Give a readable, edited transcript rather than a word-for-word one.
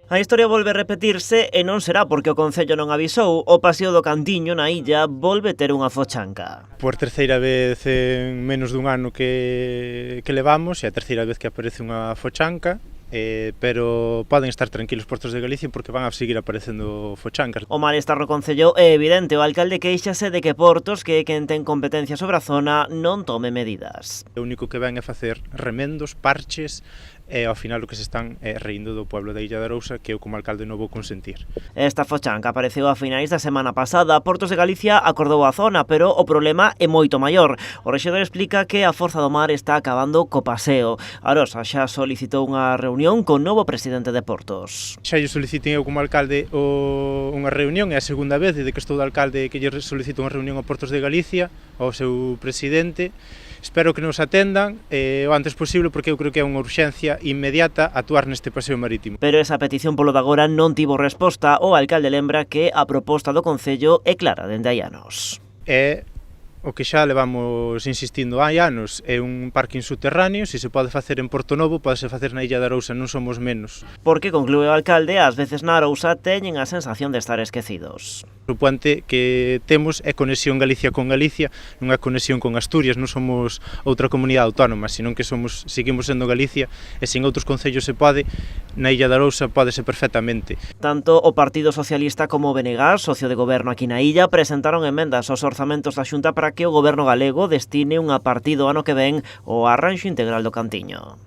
A historia volve a repetirse e non será porque o Concello non avisou. O paseo do Cantiño na illa volve ter unha fochanca. Por terceira vez en menos dun ano que levamos, e a terceira vez que aparece unha fochanca, pero poden estar tranquilos Portos de Galicia porque van a seguir aparecendo fochancas. O malestar no Concello é evidente. O alcalde queixase de que Portos, que é quen ten competencia sobre a zona, non tome medidas. O único que ven é facer remendos, parches, e ao final o que se están reindo do pueblo da Illa de Arousa, que eu como alcalde non vou consentir. Esta fochanca apareceu a finais da semana pasada. Portos de Galicia acordou a zona, pero o problema é moito maior. O rexedor explica que a Forza do Mar está acabando co paseo. Arosa xa solicitou unha reunión con novo presidente de Portos. Xa lle solicitei eu como alcalde unha reunión, é a segunda vez desde que estou de alcalde que lle solicito unha reunión a Portos de Galicia, ao seu presidente. Espero que nos atendan o antes posible porque eu creo que é unha urxencia inmediata actuar neste paseo marítimo. Pero esa petición polo de agora non tivo resposta. O alcalde lembra que a proposta do Concello é clara dende hai anos. É o que xa levamos insistindo hai anos, é un parking subterráneo, se pode facer en Porto Novo, podese facer na Illa de Arousa, non somos menos. Porque, conclúe o alcalde, ás veces na Arousa teñen a sensación de estar esquecidos. O puente que temos é conexión Galicia con Galicia, non é conexión con Asturias, non somos outra comunidade autónoma, senón que seguimos sendo Galicia, e sin outros concellos se pode, na Illa de Arousa pódese perfectamente. Tanto o Partido Socialista como o BNG, socio de goberno aquí na illa, presentaron emendas aos orzamentos da Xunta para que o goberno galego destine unha partida o ano que ven ao arranxo integral do Cantiño.